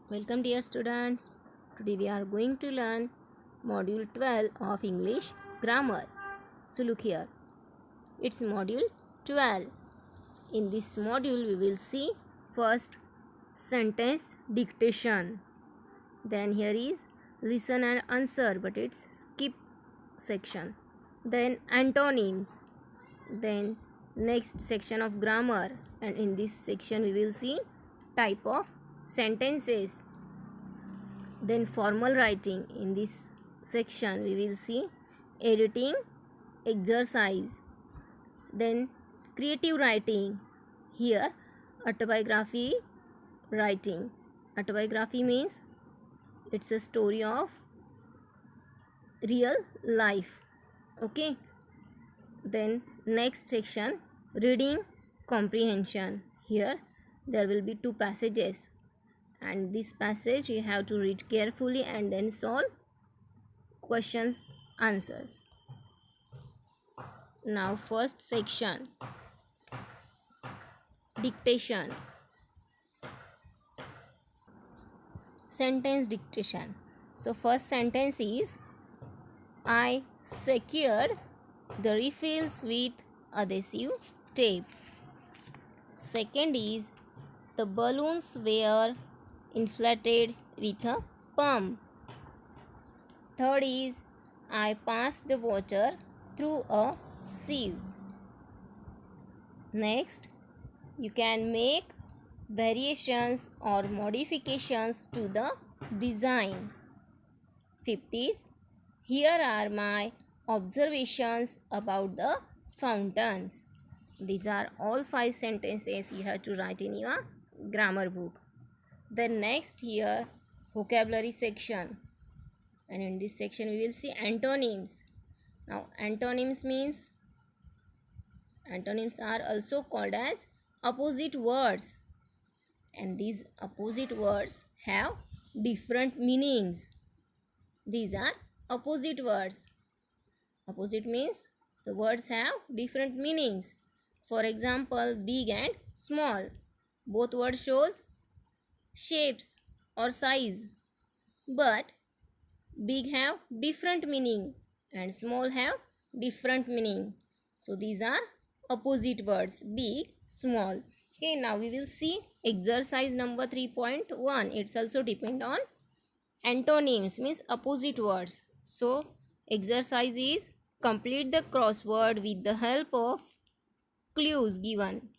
Welcome dear students. Today we are going to learn module 12 of English grammar. So look here. It's module 12. In this module we will see first sentence dictation. Then here is listen and answer, but it's skip section. Then antonyms. Then next section of grammar, and in this section we will see type of sentences. Then formal writing. In this section we will see editing exercise. Then creative writing. Here autobiography writing. Autobiography means it's a story of real life. Okay. Then next section reading comprehension. Here there will be two passages, and this passage you have to read carefully and then solve questions answers. Now first section dictation. Sentence dictation. So first sentence is I secured the refills with adhesive tape. Second is the balloons were inflated with a pump. Third is I passed the water through a sieve. Next, you can make variations or modifications to the design. Fifth is here are my observations about the fountains. These are all 5 sentences you have to write in your grammar book. Then next here vocabulary section, and in this section we will see antonyms. Now antonyms are also called as opposite words, and these opposite words have different meanings. These are opposite words. Opposite means the words have different meanings. For example, big and small. Both words shows shapes or size, but big have different meaning and small have different meaning. So these are opposite words, big, small. Okay, now we will see exercise number 3.1. It's also depend on antonyms, means opposite words. So exercise is complete the crossword with the help of clues given.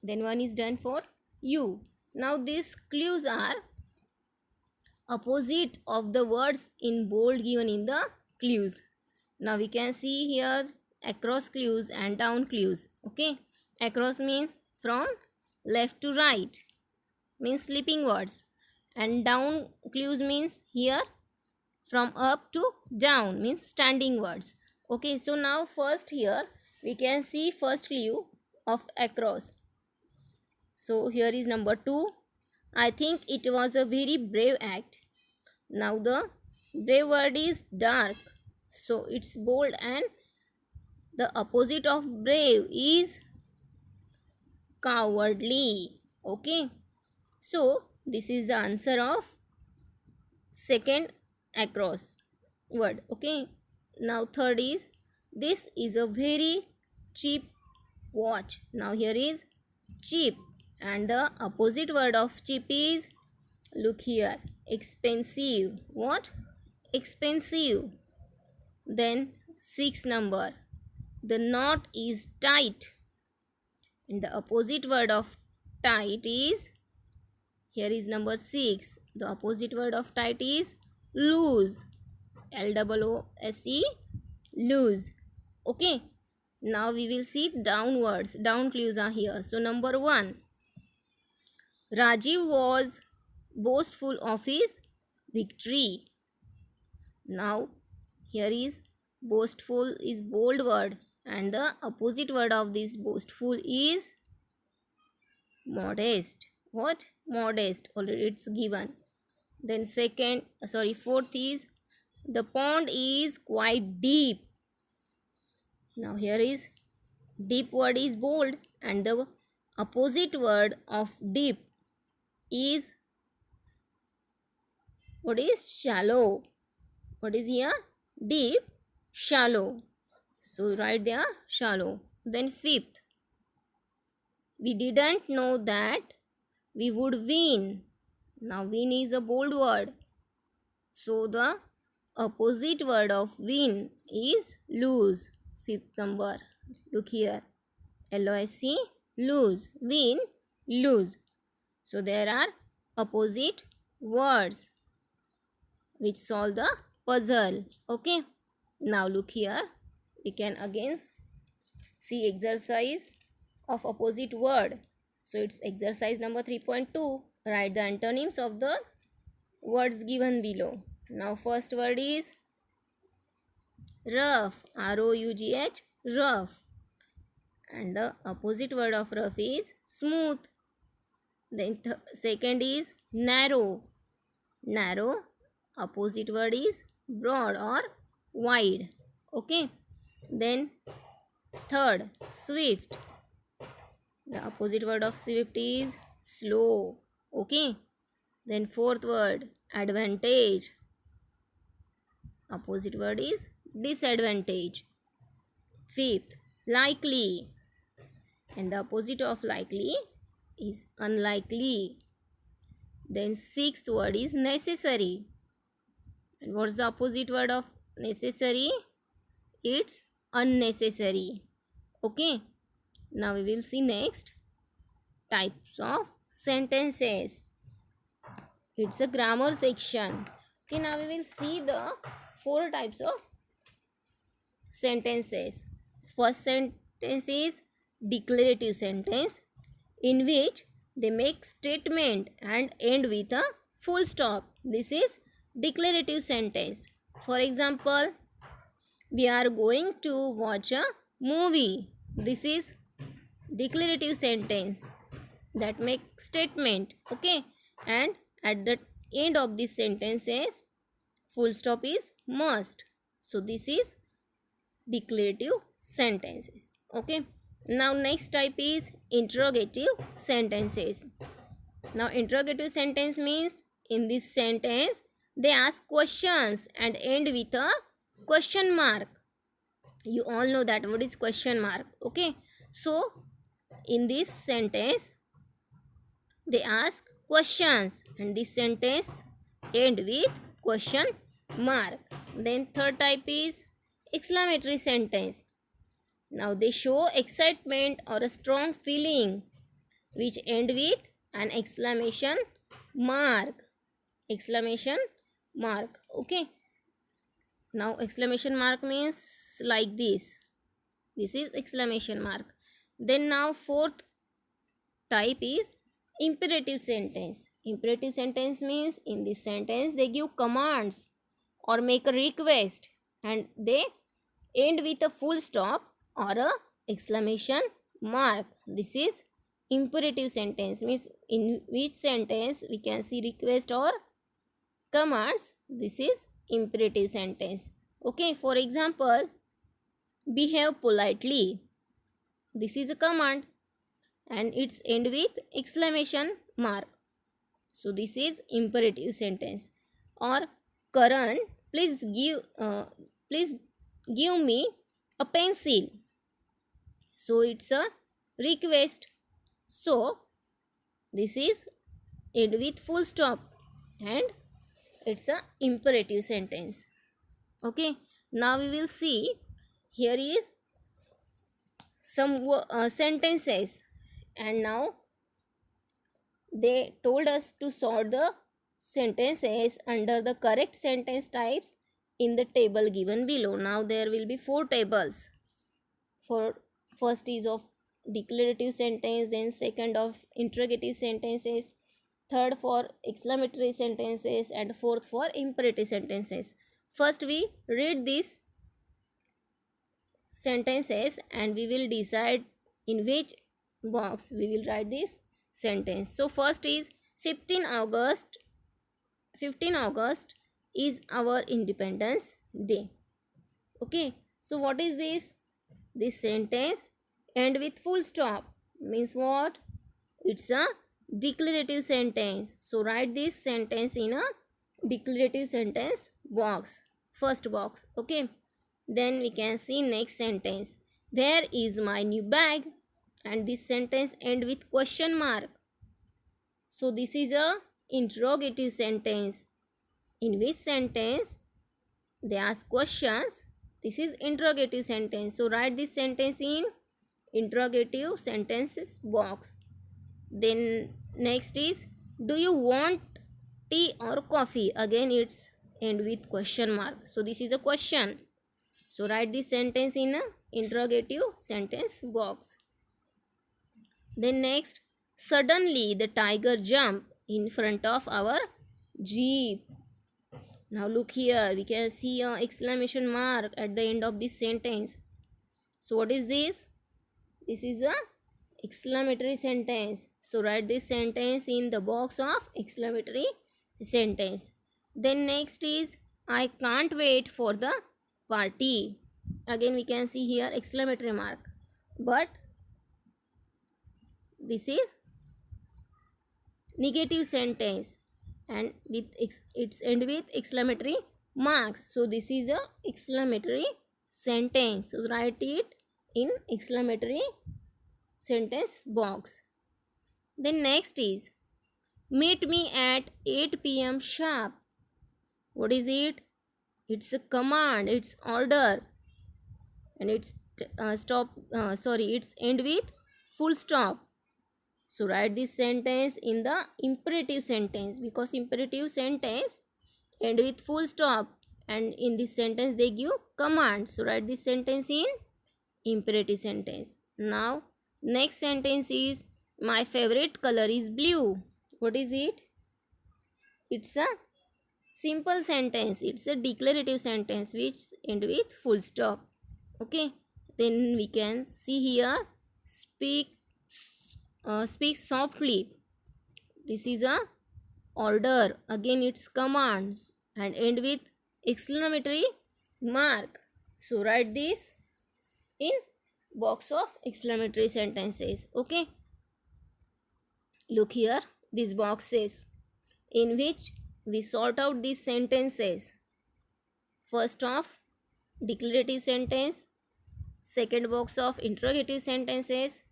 Then one is done for you. Now these clues are opposite of the words in bold given in the clues. Now we can see here across clues and down clues. Okay, across means from left to right, means sleeping words, and down clues means here from up to down, means standing words. Okay, so now first here we can see first clue of across. So here is number 2. I think it was a very brave act. Now the brave word is dark, so it's bold, and the opposite of brave is cowardly. Okay, so this is the answer of second across word. Okay, now third is this is a very cheap watch. Now here is cheap, and the opposite word of cheap is, look here, expensive. What? Expensive. Then 6 number, the knot is tight, and the opposite word of tight is, here is number 6, the opposite word of tight is loose. Loose, loose. Okay, now we will see downwards. Down clues are here. So number 1, Rajiv was boastful of his victory. Now here is boastful is bold word, and the opposite word of this boastful is modest. What? Modest. Already it's given. Then fourth is the pond is quite deep. Now here is deep word is bold, and the opposite word of deep is What is shallow? What is here? Deep, shallow. So write there shallow. Then fifth, we didn't know that we would win. Now win is a bold word. So the opposite word of win is lose. Fifth number. Look here. LOSE, lose. Win, lose. So there are opposite words which solve the puzzle. Okay. Now look here. We can again see exercise of opposite word. So it's exercise number 3.2. Write the antonyms of the words given below. Now first word is rough. ROUGH, rough. And the opposite word of rough is smooth. Then second is narrow. Narrow. Opposite word is broad or wide. Okay. Then third, swift. The opposite word of swift is slow. Okay. Then fourth word, advantage. Opposite word is disadvantage. Fifth, likely. And the opposite of likely is unlikely. Then sixth word is necessary. And what's the opposite word of necessary? It's unnecessary. Okay. Now we will see next types of sentences. It's a grammar section. Okay, now we will see the 4 types of sentences. First sentence is declarative sentence, in which they make statement and end with a full stop. This is declarative sentence. For example, we are going to watch a movie. This is declarative sentence that make statement. Okay, and at the end of this sentence is full stop is must. So this is declarative sentences. Okay, now next type is interrogative sentences. Now interrogative sentence means in this sentence they ask questions and end with a question mark. You all know that what is question mark. Okay, so in this sentence they ask questions and this sentence end with question mark. Then third type is exclamatory sentence. Now they show excitement or a strong feeling which end with an exclamation mark. Exclamation mark. Okay, now exclamation mark means like this. This is exclamation mark. Then now fourth type is imperative sentence. Imperative sentence means in this sentence they give commands or make a request and they end with a full stop or a exclamation mark. This is imperative sentence means in which sentence we can see request or commands. This is imperative sentence. Okay, for example, behave politely. This is a command and it's end with exclamation mark. So this is imperative sentence. Or Karan, please give me a pencil. So it's a request. So this is end with full stop and it's a imperative sentence. Okay, now we will see here is some sentences, and now they told us to sort the sentences under the correct sentence types in the table given below. Now there will be 4 tables. For first is of declarative sentence, then second of interrogative sentences, third for exclamatory sentences, and fourth for imperative sentences. First we read these sentences and we will decide in which box we will write this sentence. So first is 15 August is our Independence Day. Okay, so what is this? This sentence end with full stop means what? It's a declarative sentence. So write this sentence in a declarative sentence box, first box. Okay, then we can see next sentence, where is my new bag, and this sentence end with question mark. So this is a interrogative sentence. In which sentence they ask questions, this is interrogative sentence. So write this sentence in interrogative sentences box. Then next is, do you want tea or coffee, again it's end with question mark. So this is a question. So write this sentence in a interrogative sentence box. Then next, suddenly the tiger jumped in front of our jeep. Now look here, we can see a exclamation mark at the end of this sentence. So what is this? This is a exclamatory sentence. So write this sentence in the box of exclamatory sentence. Then next is, I can't wait for the party. Again we can see here exclamatory mark, but this is negative sentence and with it's end with exclamatory marks. So this is a exclamatory sentence. So write it in exclamatory sentence box. Then next is, meet me at 8 p.m. sharp. What is it? It's a command, it's order, and it's it's end with full stop. So write this sentence in the imperative sentence, because imperative sentence end with full stop, and in this sentence they give command. So write this sentence in imperative sentence. Now next sentence is, my favorite color is blue. What is it? It's a simple sentence, it's a declarative sentence which end with full stop. Okay, then we can see here, speak softly. This is a order, again it's commands and end with exclamatory mark. So write this in box of exclamatory sentences. Okay, look here, these boxes in which we sort out these sentences. First of declarative sentence, second box of interrogative sentences,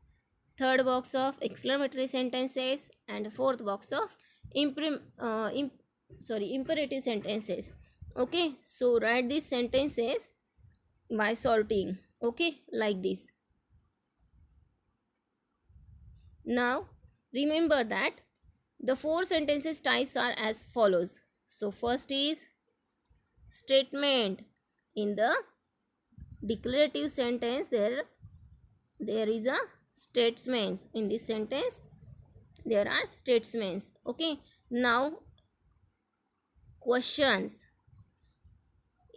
third box of exclamatory sentences, and fourth box of imperative sentences. Okay, so write these sentences by sorting. Okay, like this. Now remember that the four sentences types are as follows. So first is statement. In the declarative sentence there is a statements. In this sentence there are statements. Okay, now questions.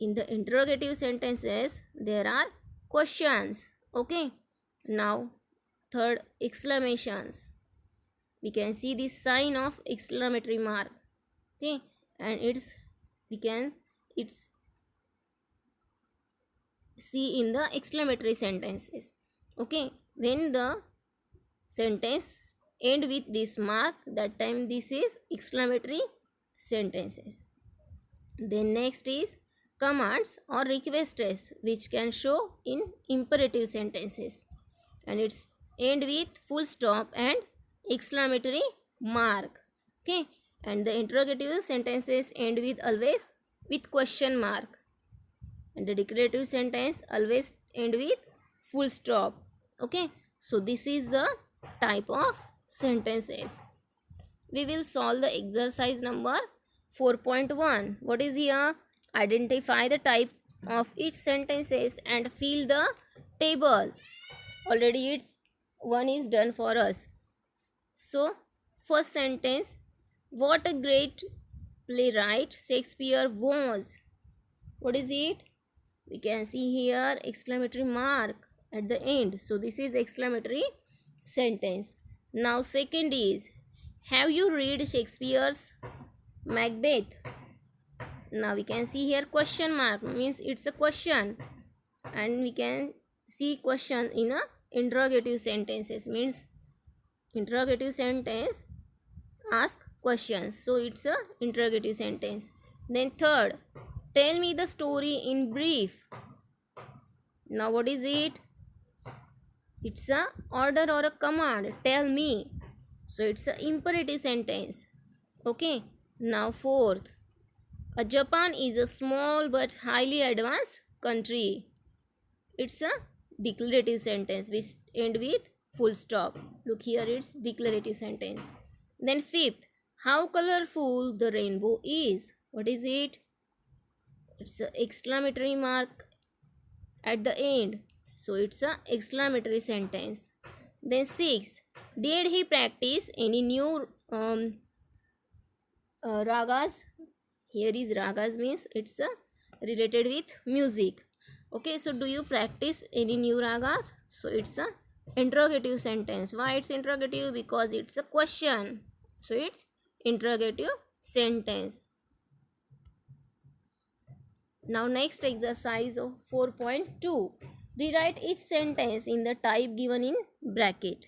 In the interrogative sentences there are questions. Okay, now third, exclamations. We can see this sign of exclamatory mark. Okay, and it's see in the exclamatory sentences. Okay, when the sentence end with this mark, that time this is exclamatory sentences. Then next is commands or requests, which can show in imperative sentences, and it's end with full stop and exclamatory mark. Okay, and the interrogative sentences end with always with question mark, and the declarative sentence always end with full stop. Okay, so this is the type of sentences. We will solve the exercise number 4.1. What is here? Identify the type of each sentences and fill the table. Already it's one is done for us. So first sentence, what a great playwright Shakespeare was. What is it? We can see here exclamatory mark at the end. So this is exclamatory sentence. Now second is, have you read Shakespeare's Macbeth? Now we can see here question mark, means it's a question, and we can see question in a interrogative sentences, means interrogative sentence ask questions, so it's a interrogative sentence. Then third, tell me the story in brief. Now what is it? It's a order or a command. Tell me. So it's a imperative sentence. Okay. Now fourth, Japan is a small but highly advanced country. It's a declarative sentence which end with full stop. Look here, it's declarative sentence. Then fifth, how colorful the rainbow is. What is it? It's an exclamatory mark at the end. So it's a exclamatory sentence. Then sixth, did he practice any new ragas? Here is ragas means it's related with music. Okay, so do you practice any new ragas? So it's a interrogative sentence. Why it's interrogative? Because it's a question. So it's interrogative sentence. Now next exercise of 4.2. Rewrite each sentence in the type given in bracket.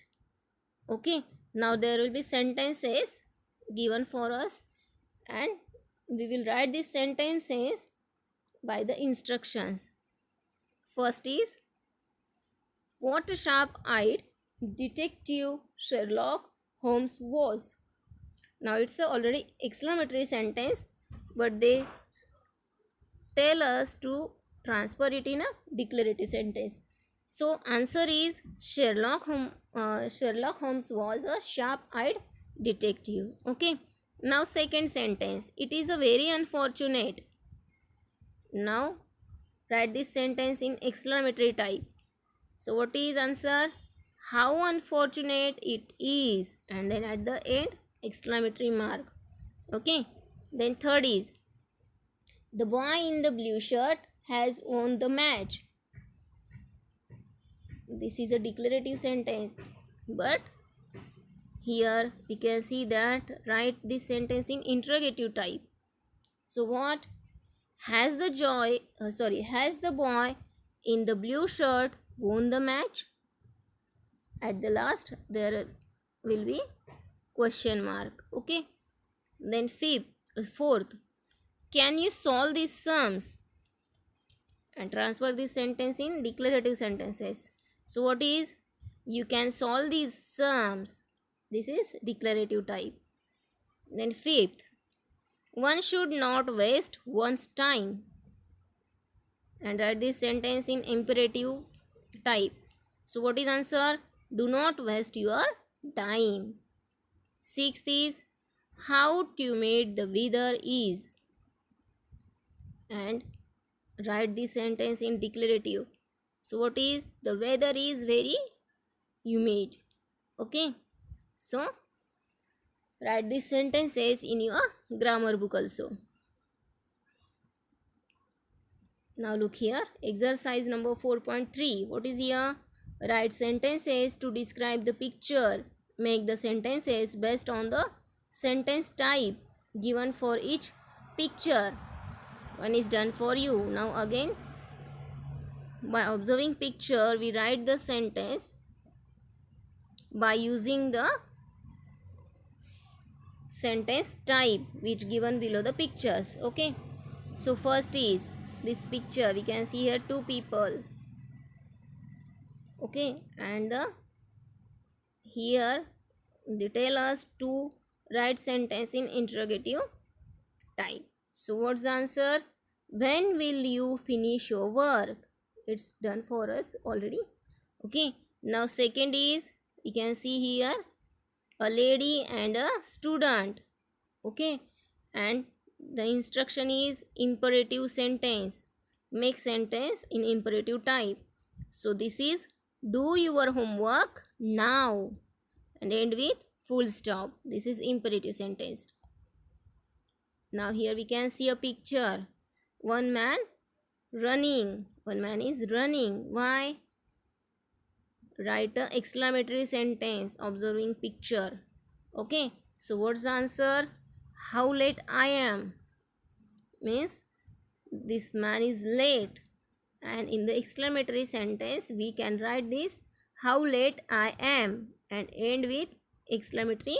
Okay, now there will be sentences given for us and we will write these sentences by the instructions. First is, what a sharp-eyed detective Sherlock Holmes was. Now it's a already exclamatory sentence, but they tell us to transfer it in a declarative sentence. So answer is Sherlock Holmes was a sharp-eyed detective. Okay. Now second sentence. It is a very unfortunate. Now write this sentence in exclamatory type. So what is answer? How unfortunate it is, and then at the end exclamatory mark. Okay. Then third is, the boy in the blue shirt has won the match. This is a declarative sentence, but here we can see that write this sentence in interrogative type. So what? Has the boy in the blue shirt won the match? At the last there will be question mark. Okay. Then fourth, can you solve these sums? And transfer this sentence in declarative sentences. So what is? You can solve these sums. This is declarative type. Then fifth, one should not waste one's time. And write this sentence in imperative type. So what is answer? Do not waste your time. Sixth is, how humid the weather is. And write this sentence in declarative. So what is? The weather is very humid. Okay. So write these sentences in your grammar book also. Now look here. Exercise number 4.3. What is here? Write sentences to describe the picture. Make the sentences based on the sentence type given for each picture. One is done for you. Now again, by observing picture, we write the sentence by using the sentence type which given below the pictures. Okay. So first is this picture. We can see here two people. Okay. And here they tell us to write sentence in interrogative type. So what's the answer? When will you finish your work? It's done for us already. Okay. Now second is, you can see here a lady and a student. Okay. And the instruction is imperative sentence. Make sentence in imperative type. So this is, do your homework now, and end with full stop. This is imperative sentence. Now here we can see a picture. One man running. One man is running. Why? Write a exclamatory sentence observing picture. Okay. So what's the answer? How late I am. Means this man is late. And in the exclamatory sentence we can write this, how late I am, and end with exclamatory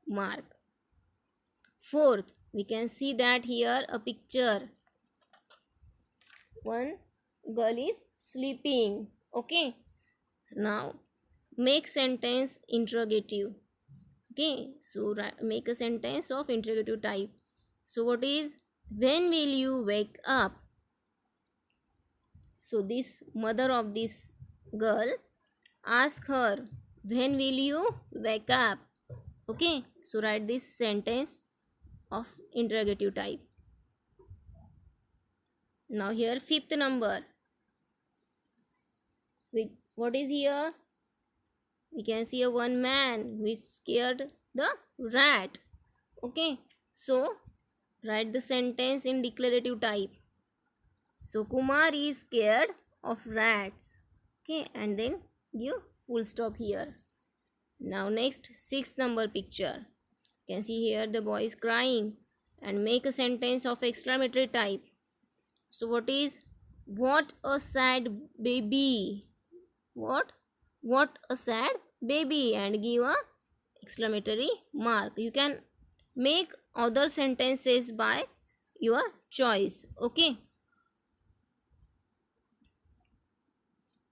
mark. Fourth, we can see that here a picture. One girl is sleeping. Okay, now make sentence interrogative. Okay, so make a sentence of interrogative type. So what is, when will you wake up? So this mother of this girl ask her, when will you wake up? Okay, so write this sentence of interrogative type. Now here fifth number. What is here? We can see a one man who is scared the rat. Okay, so write the sentence in declarative type. So Kumar is scared of rats. Okay, and then give full stop here. Now next sixth number picture. You can see here the boy is crying and make a sentence of exclamatory type. So what is, what a sad baby? What a sad baby, and give a exclamatory mark. You can make other sentences by your choice. Okay,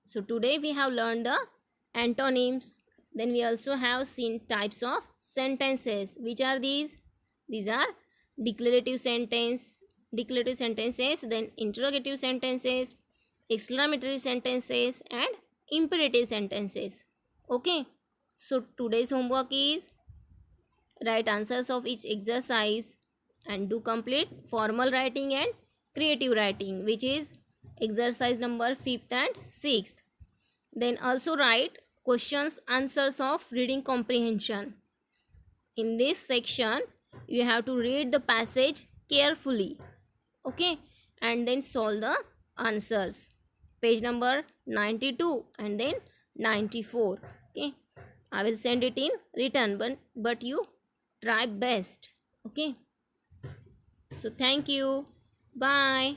so today we have learned the antonyms. Then we also have seen types of sentences. Which are these? These are declarative sentences, then interrogative sentences, exclamatory sentences, and imperative sentences. Okay, so today's homework is write answers of each exercise and do complete formal writing and creative writing, which is exercise number 5th and 6th. Then also write questions answers of reading comprehension. In this section you have to read the passage carefully. Okay, and then solve the answers. Page number 92 and then 94. Okay, I will send it in written, but you try best. Okay, so thank you, bye.